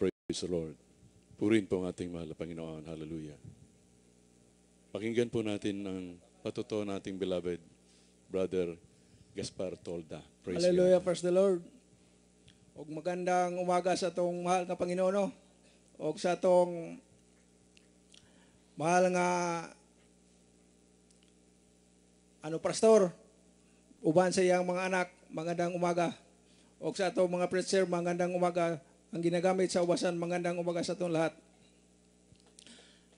Praise the Lord. Purihin po ang ating mahal na Panginoon. Hallelujah. Pakinggan po natin ang patotoo nating beloved Brother Gaspar Tolda. Praise Hallelujah, God. praise the Lord. Og magandang umaga sa atong mahal nga Panginoon, no? Og sa atong mahal nga pastor, uban sa iyang mga anak, magandang umaga. Og sa atong mga preacher, magandang umaga. Ang ginagamit sa ubasan, magandang umaga sa atong lahat.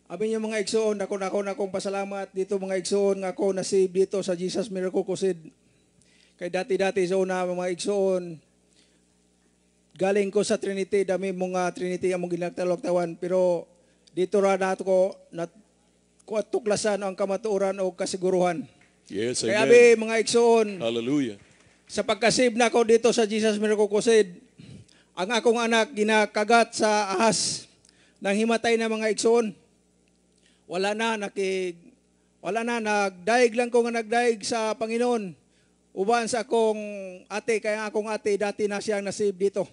Abi niyo mga igsoon, ako akong pasalamat dito mga igsoon nga ako nasave dito sa Jesus Miracle Crusade. Kay dati sa una mga igsoon, galing ko sa Trinity, dami mga Trinity among ginagtalok-tawan, pero dito ra nato ko tuklasan ang kamatuoran o kasiguruhan. Yes, Kaya amen. abi mga igsoon, Hallelujah. sa pagkasave na ko dito sa Jesus Miracle Crusade, ang akong anak ginakagat sa ahas nang himatay na mga igsoon. Wala na, nagdaig lang ko nga nagdaig sa Panginoon. Uban sa akong ate, kaya akong ate dati na siyang nasave dito.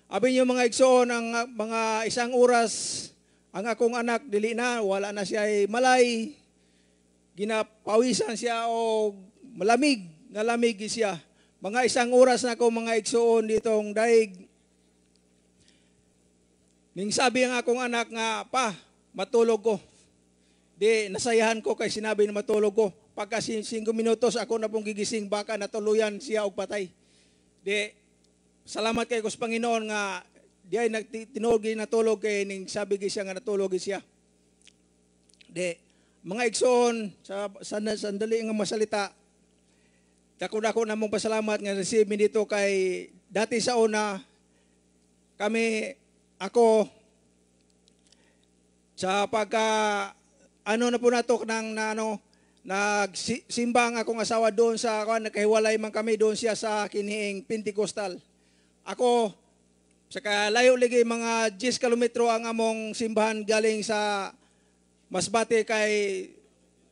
Abi niyo mga igsoon, ang mga isang oras, ang akong anak dili na, wala na siya ay malay, ginapawisan siya o malamig siya. Mga isang oras na ako mga igsoon ditong daig. Ning sabi ang akong anak nga, pa, matulog ko. Di, nasayahan ko kay sinabi na matulog ko. Pagka 5 minutos ako na pong gigising, baka natuluyan siya og patay. Di, salamat kay Kus Panginoon nga di ay natulog kay ning sabi siya nga natulog siya. Di, mga igsoon, sa sandali nga masalita, dako na mong pasalamat nga receive mi dito kay dati sa una ako sa pagka na po natok ng nagsimbang akong asawa doon sa nakahiwalay man kami doon siya sa kiniing Pentecostal. Ako sa kalayo ligi mga 10 kilometro ang among simbahan galing sa Masbate kay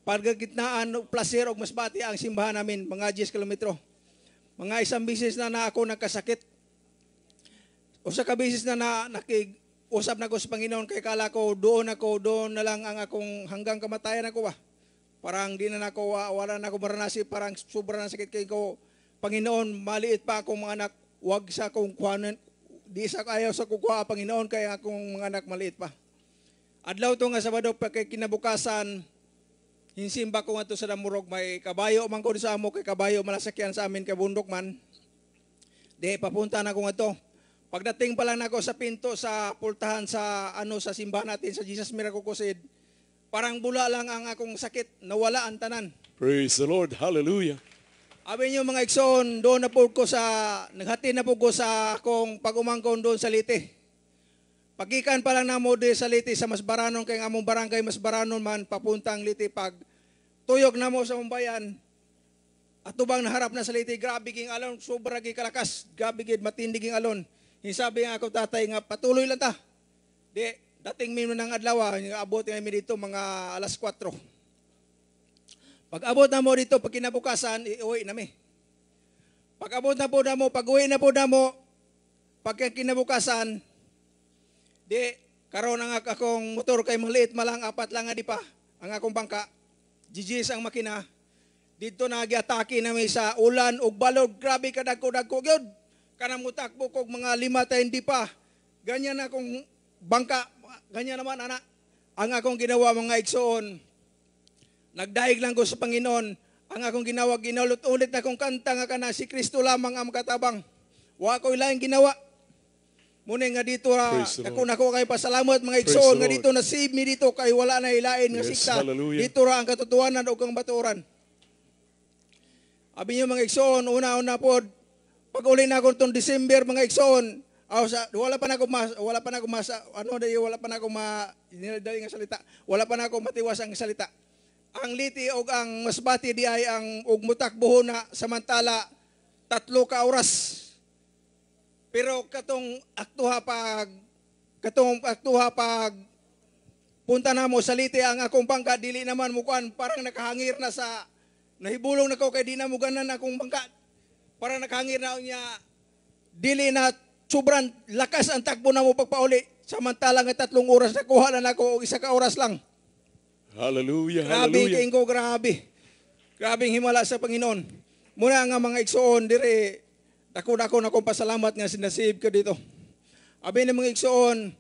pagagitnaan Placer og Masbate ang simbahan namin mga 10 kilometro. Mga isang bisis na ako nagkasakit. Usa ka bisis na usap na ko sa Panginoon kay kala ko doon na lang ang akong hanggang kamatayan ako ba. Parang di na nako wala na ako maranasi, parang sobrang sakit kay ko. Panginoon, maliit pa akong mga anak, wag sa akong kuhanan, di sa ayaw sa kukuha Panginoon kay akong mga anak maliit pa. Adlaw to nga Sabado pa kay kinabukasan, hinsimba ko nga to sa Damurog, may kabayo man ko sa amo kay kabayo malasakyan sa amin kay bundok man. Di papunta na ko nga to. Pagdating pa lang nako sa pinto sa pultahan sa sa simbahan natin sa Jesus Miracle Crusade, parang bula lang ang akong sakit, nawala ang tanan. Praise the Lord. Hallelujah. Abi niyo mga igsoon, doon na po ko naghati na po ko sa akong pag-umangkon doon sa Liti. Pagikan pa lang na mo sa Liti sa Masbaranon, kay among barangay Masbaranon man, papuntang Liti, pag tuyok na mo sa umbayan, at tubang naharap na sa Liti, grabe ging alon, sobra ging kalakas, grabe ging matindiging alon. Sabi nga ako tatay nga, patuloy lang ta. Di, dating minun ng adlaw, abot nga dito mga alas 4. Pag abot na mo dito, pag kinabukasan, iuwi na mi. Pag abot na po na mo, pag uwi na po na mo, pag kinabukasan, di, karon ang akong motor kay maliit malang, 4 lang nga di pa, ang akong bangka, GGS ang makina, dito nag-atake na may sa ulan ug balod, grabe kadagko-dagko gyud. Kanang mutakbo kog mga 5 ta hindi pa. Ganyan akong bangka, ganyan naman ana. Ang akong ginawa mga igsoon, nagdaig lang ko sa Panginoon. Ang akong ginawa, ginaulit-ulit na akong kanta nga kana, si Kristo lamang ang makatabang. Wa ko ilaing ginawa. Muna nga dito nako kay pasalamat mga igsoon nga dito na save mi dito kay wala na ilain nga sikta. Hallelujah. Dito ra ang katotohanan ug ang batuoran. Abi niyo mga igsoon, una-una pod pag uli na ako itong December mga igsoon, wala pa na ako matiwas ang salita. Ang Liti o ang Masbati di ay ang ugmutakbuho na samantala 3 ka oras. Pero katong aktuha pag punta na mo sa Liti ang akong bangka, dili naman mukuan, parang nakahangir na sa, nahibulong na ko kay di na mo ganan akong bangka. Para nakahangir na niya, dili na sobrang lakas ang takbo na mo pagpauli. Samantalang nga 3 oras nakuha na ako o 1 ka oras lang. Hallelujah, Grabe hallelujah. kayo ko, grabe. Grabe ang himala sa Panginoon. Muna nga mga igsoon, dire, dako na akong pasalamat nga sinasave ko dito. Abi ng mga igsoon,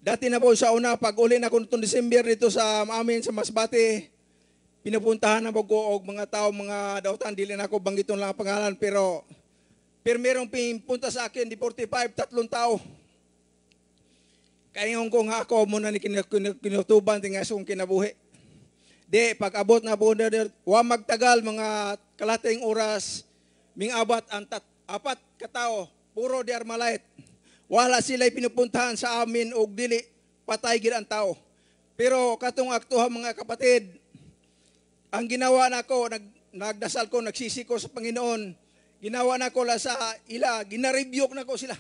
dati na po sa una, pag uli na ako nitong December dito sa amin, sa Masbate, pinupuntahan na po ko og mga tao, mga dautan, dili na ako banggiton lang ang pangalan, pero merong pinupunta sa akin, di 45, 3 tao. Kaya ko nga ako muna ni kinutuban, tingas kong kinabuhi. Di, pag abot na po na, wa magtagal, mga kalating oras, ming abat ang 4 katao, puro di Armalite. Wala sila'y pinupuntahan sa amin o dili, patay gid ang tao. Pero katong aktuha mga kapatid, ang ginawa na ko, nagdasal ko, nagsisi ko sa Panginoon, ginawa na ko la sa ila, ginarebuke na ko sila.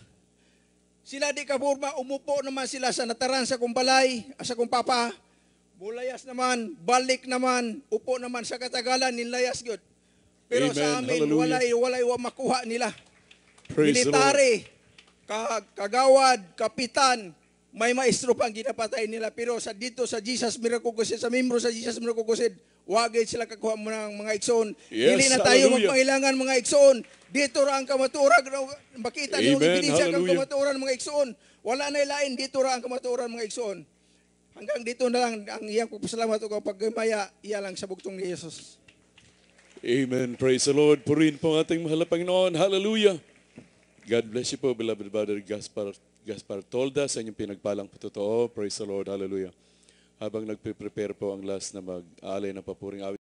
Sila di kapurma, umupo naman sila sa nataran sa kong balay, sa kong papa, bulayas naman, balik naman, upo naman sa katagalan, nilayas yun. Pero Amen. sa amin, Hallelujah. walay makuha nila. Praise the Lord. Military, kagawad, kapitan, may maestro pang ginapatay nila. Pero sa dito sa Jesus Miracle Crusade, sa membro sa Jesus Miracle Crusade, wagay sila kakuha mo ng mga igsoon. Yes, Dili na tayo hallelujah. magpangailangan mga igsoon. Dito ra ang kamaturag. Makita niyo ang Amen, ebidensya kang hallelujah. kamaturan mga igsoon. Wala na ilain, dito ra ang kamaturan mga igsoon. Hanggang dito na lang ang iyang pagpasalamat o pagmaya, iya lang sa bugtong ni Jesus. Amen. Praise the Lord. Purihin po ang ating mahal na Panginoon. Hallelujah. God bless you po, beloved brother Gaspar Tolda, sa inyong pinagpalang patotoo. Praise the Lord. Hallelujah. Habang nagpe-prepare po ang last na mag-aalay ng papuring awit.